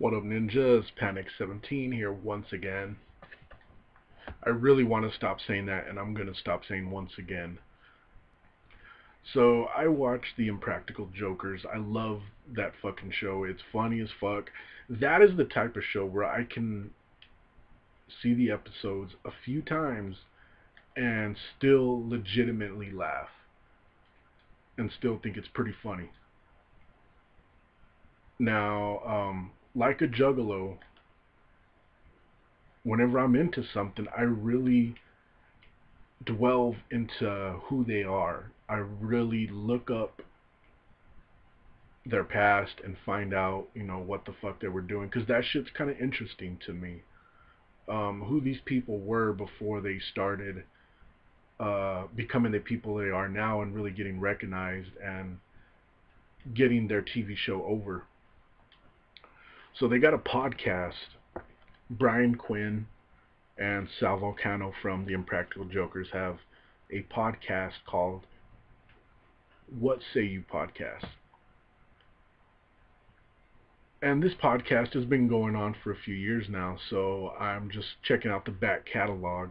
What up, ninjas? Panik 17 here once again. I really want to stop saying that, and I'm going to stop saying once again. So, I watch the Impractical Jokers. I love that fucking show. It's funny as fuck. That is the type of show where I can see the episodes a few times and still legitimately laugh and still think it's pretty funny. Now, like a Juggalo, whenever I'm into something, I really delve into who they are. I really look up their past and find out, what the fuck they were doing, because that shit's kind of interesting to me. Who these people were before they started becoming the people they are now and really getting recognized and getting their TV show over. So they got a podcast. Brian Quinn and Sal Volcano from the Impractical Jokers have a podcast called What Say You Podcast. And this podcast has been going on for a few years now, so I'm just checking out the back catalog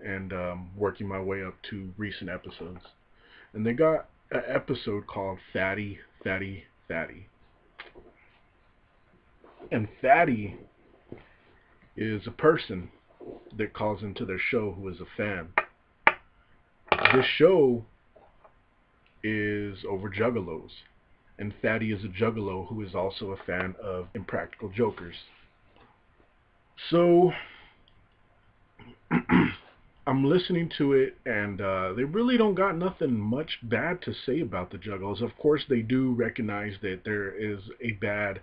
and working my way up to recent episodes. And they got an episode called Fatty, Fatty, Fatty. And Fatty is a person that calls into their show who is a fan. This show is over juggalos, and Fatty is a juggalo who is also a fan of Impractical Jokers. So I'm listening to it, and they really don't got nothing much bad to say about the juggalos. Of course, they do recognize that there is a bad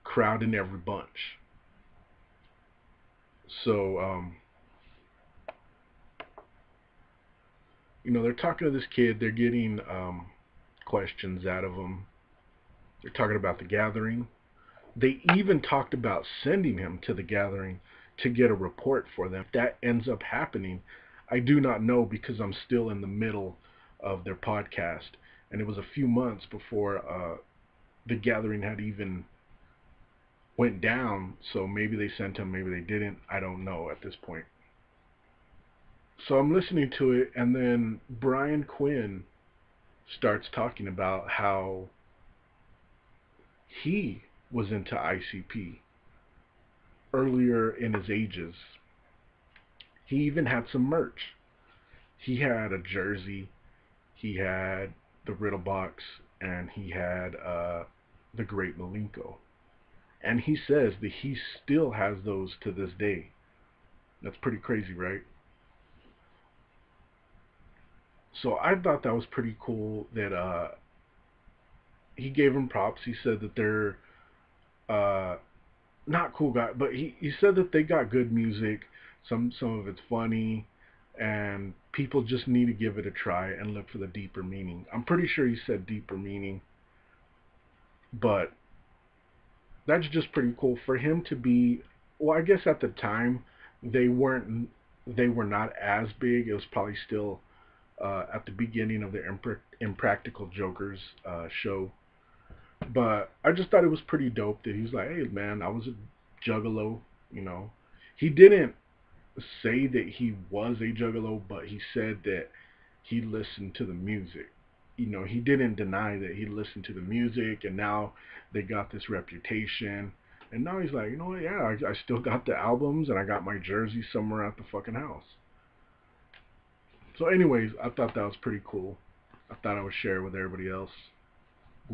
crowd in every bunch. So, they're talking to this kid. They're getting questions out of him. They're talking about the gathering. They even talked about sending him to the gathering to get a report for them. If that ends up happening, I do not know, because I'm still in the middle of their podcast. And it was a few months before the gathering had even went down, so maybe they sent him, maybe they didn't. I don't know at this point. So I'm listening to it, and then Brian Quinn starts talking about how he was into ICP earlier in his ages. He even had some merch. He had a jersey, he had the Riddle box, and he had the Great Malenko. And he says that he still has those to this day. That's pretty crazy, right? So I thought that was pretty cool that he gave them props. He said that they're not cool guys, but he said that they got good music. Some of it's funny, and people just need to give it a try and look for the deeper meaning. I'm pretty sure he said deeper meaning, but that's just pretty cool for him to be. Well, I guess at the time they were not as big. It was probably still at the beginning of the Impractical Jokers show. But I just thought it was pretty dope that he's like, hey man, I was a juggalo. He didn't say that he was a juggalo, but he said that he listened to the music. He didn't deny that he listened to the music, and now they got this reputation. And now he's like, you know what, yeah, I still got the albums, and I got my jersey somewhere at the fucking house. So anyways, I thought that was pretty cool. I thought I would share it with everybody else.